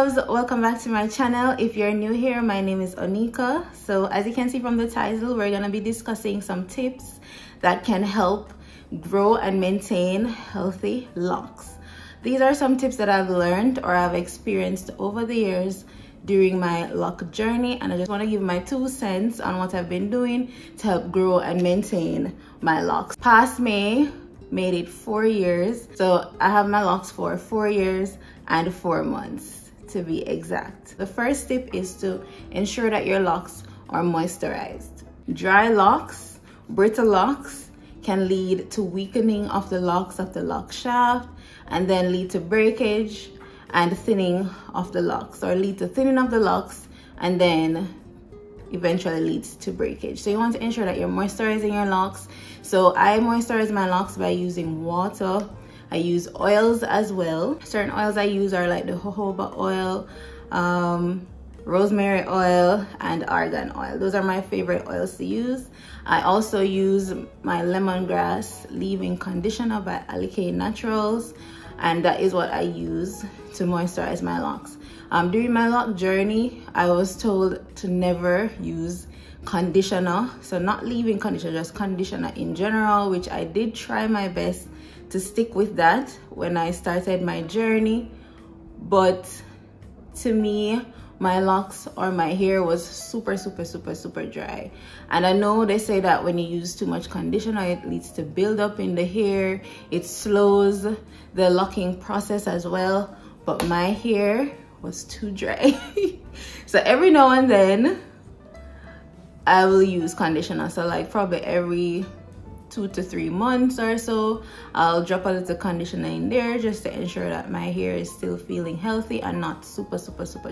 loves, welcome back to my channel. If you're new here, my name is Oneaka. So as you can see from the title, we're going to be discussing some tips that can help grow and maintain healthy locks. These are some tips that I've learned or I've experienced over the years during my lock journey, and I just want to give my 2 cents on what I've been doing to help grow and maintain my locks. Past May made it 4 years, so I have my locks for 4 years and 4 months to be exact. The first tip is to ensure that your locks are moisturized. Dry locks, brittle locks can lead to weakening of the locks of the lock shaft and then lead to breakage and thinning of the locks, or lead to thinning of the locks and then eventually leads to breakage. So you want to ensure that you're moisturizing your locks. So I moisturize my locks by using water. I use oils as well. Certain oils I use are like the jojoba oil, rosemary oil, and argan oil. Those are my favorite oils to use. I also use my lemongrass leave-in conditioner by Alicate Naturals, and that is what I use to moisturize my locks. During my lock journey, I was told to never use conditioner, so not leave-in conditioner, just conditioner in general, which I did try my best to stick with that when I started my journey. But to me, my locks or my hair was super dry, and I know they say that when you use too much conditioner, it leads to buildup in the hair, it slows the locking process as well, but my hair was too dry. So every now and then I will use conditioner, so like probably every 2 to 3 months or so, I'll drop a little conditioner in there just to ensure that my hair is still feeling healthy and not super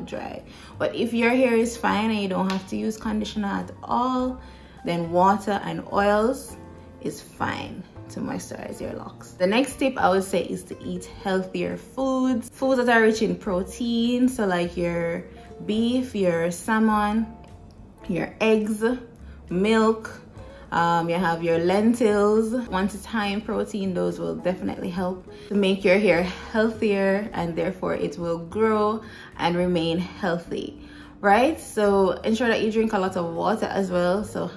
dry. But if your hair is fine and you don't have to use conditioner at all, then water and oils is fine to moisturize your locks. The next tip I would say is to eat healthier foods that are rich in protein, so like your beef, your salmon, your eggs, milk. You have your lentils. Once it's high in protein, those will definitely help to make your hair healthier, and therefore it will grow and remain healthy, right? So ensure that you drink a lot of water as well, so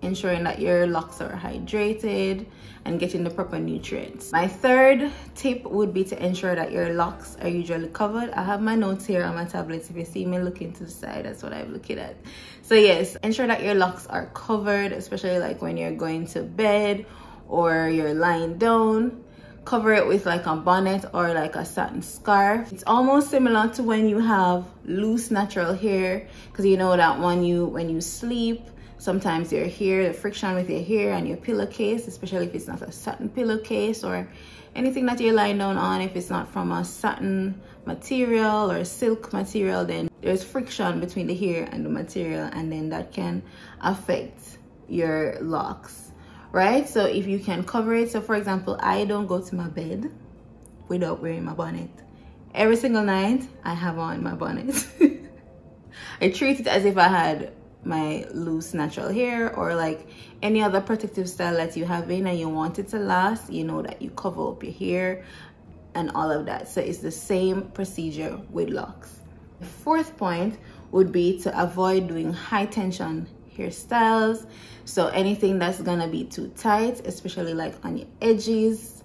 ensuring that your locks are hydrated and getting the proper nutrients. My third tip would be to ensure that your locks are usually covered. I have my notes here on my tablet. If you see me looking to the side, that's what I'm looking at. So yes, ensure that your locks are covered, especially like when you're going to bed or you're lying down. Cover it with like a bonnet or like a satin scarf. It's almost similar to when you have loose natural hair, because you know that when you sleep, sometimes your hair, the friction with your hair and your pillowcase, especially if it's not a satin pillowcase or anything that you're lying down on, if it's not from a satin material or silk material, then there's friction between the hair and the material, and then that can affect your locks, right? So if you can cover it, so for example, I don't go to my bed without wearing my bonnet. Every single night I have on my bonnet. I treat it as if I had my loose natural hair, or like any other protective style that you have in and you want it to last, you know that you cover up your hair and all of that. So it's the same procedure with locks. The fourth point would be to avoid doing high tension hairstyles. So anything that's gonna be too tight, especially like on your edges,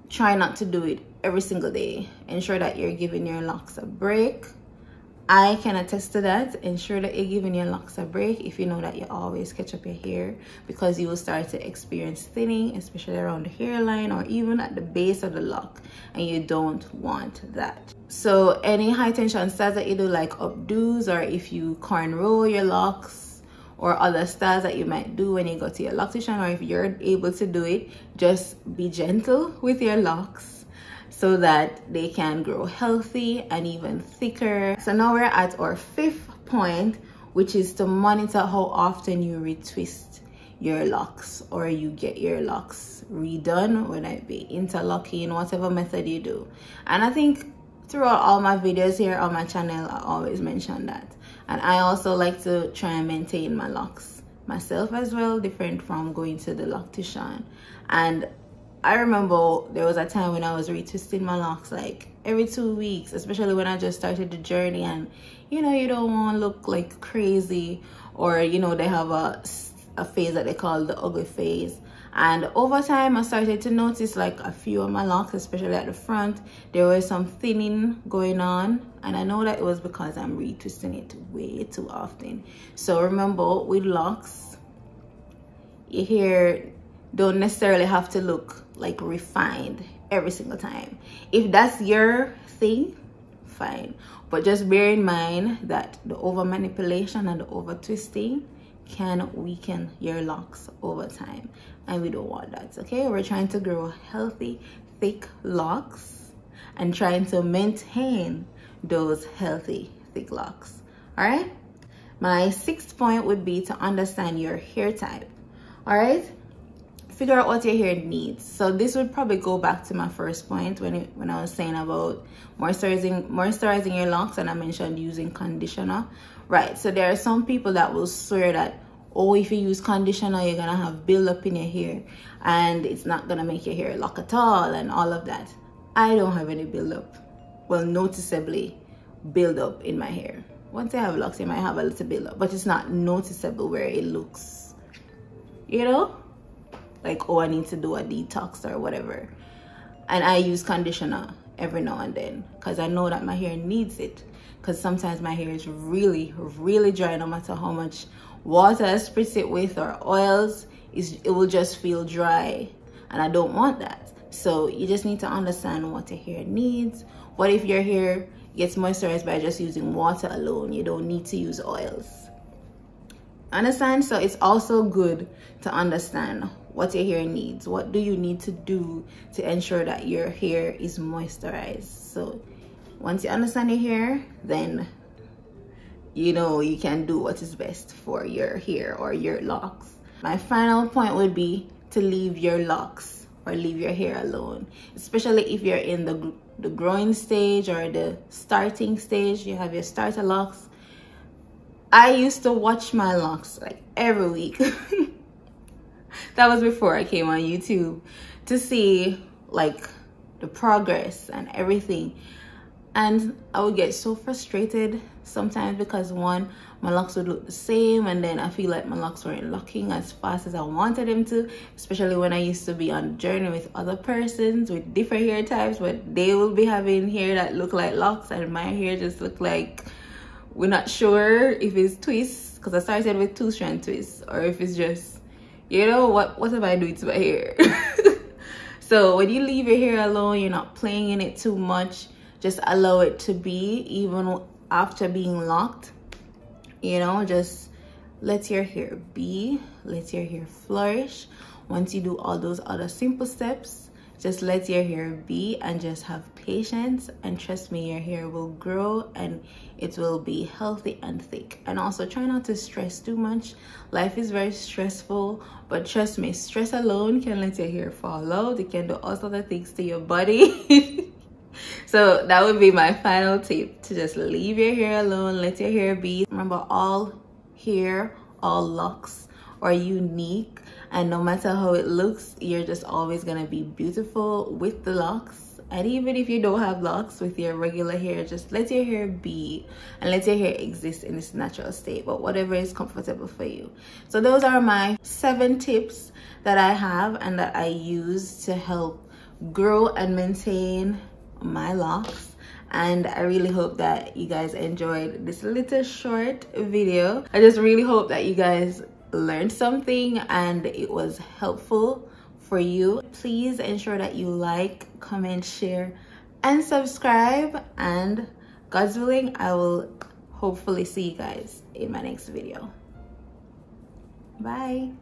try not to do it every single day. Ensure that you're giving your locks a break. I can attest to that. Ensure that you're giving your locks a break if you know that you always catch up your hair, because you will start to experience thinning, especially around the hairline or even at the base of the lock, and you don't want that. So any high tension styles that you do, like updos, or if you cornrow your locks, or other styles that you might do when you go to your loctician, or if you're able to do it, just be gentle with your locks so that they can grow healthy and even thicker. So now we're at our fifth point, which is to monitor how often you retwist your locks or you get your locks redone, whether it be interlocking, whatever method you do. And I think throughout all my videos here on my channel, I always mention that. And I also like to try and maintain my locks myself as well, different from going to the loctician. And I remember there was a time when I was retwisting my locks like every 2 weeks, especially when I just started the journey, and you know, you don't want to look like crazy, or you know, they have a phase that they call the ugly phase. And over time I started to notice like a few of my locks, especially at the front, there was some thinning going on, and I know that it was because I'm retwisting it way too often. So remember, with locks, your hair don't necessarily have to look like refined every single time. If that's your thing, fine, but just bear in mind that the over manipulation and the over twisting can weaken your locks over time, and we don't want that. Okay, we're trying to grow healthy thick locks and trying to maintain those healthy thick locks. All right, my 6th point would be to understand your hair type. All right, figure out what your hair needs. So this would probably go back to my first point when I was saying about moisturizing your locks, and I mentioned using conditioner. Right, so there are some people that will swear that, oh, if you use conditioner, you're gonna have buildup in your hair and it's not gonna make your hair lock at all and all of that. I don't have any buildup. Well, noticeably buildup in my hair. Once I have locks, you might have a little buildup, but it's not noticeable where it looks, you know, like, oh, I need to do a detox or whatever. And I use conditioner every now and then because I know that my hair needs it. Because sometimes my hair is really dry, no matter how much water I spritz it with or oils, it will just feel dry, and I don't want that. So you just need to understand what your hair needs. What if your hair gets moisturized by just using water alone? You don't need to use oils. Understand? So it's also good to understand what your hair needs. What do you need to do to ensure that your hair is moisturized? So once you understand your hair, then you know you can do what is best for your hair or your locks. My final point would be to leave your locks or leave your hair alone, especially if you're in the growing stage or the starting stage. You have your starter locks. I used to watch my locks like every week. That was before I came on YouTube, to see like the progress and everything. And I would get so frustrated sometimes because, one, my locks would look the same, and then I feel like my locks weren't locking as fast as I wanted them to, especially when I used to be on a journey with other persons with different hair types, but they will be having hair that look like locks and my hair just look like, we're not sure if it's twists, because I started with 2-strand twists, or if it's just, you know, what am I doing to my hair? So when you leave your hair alone, you're not playing in it too much. Just allow it to be, even after being locked. You know, just let your hair be, let your hair flourish. Once you do all those other simple steps, just let your hair be and just have patience, and trust me, your hair will grow and it will be healthy and thick. And also try not to stress too much. Life is very stressful, but trust me, stress alone can let your hair fall out. It can do all sorts of things to your body. So that would be my final tip, to just leave your hair alone, let your hair be. Remember, all hair, all locks are unique, and no matter how it looks, you're just always gonna be beautiful with the locks. And even if you don't have locks with your regular hair, just let your hair be and let your hair exist in its natural state, but whatever is comfortable for you. So those are my 7 tips that I have and that I use to help grow and maintain my locks. And I really hope that you guys enjoyed this little short video. I just really hope that you guys learned something and it was helpful for you. Please ensure that you like, comment, share, and subscribe, and God's willing, I will hopefully see you guys in my next video. Bye.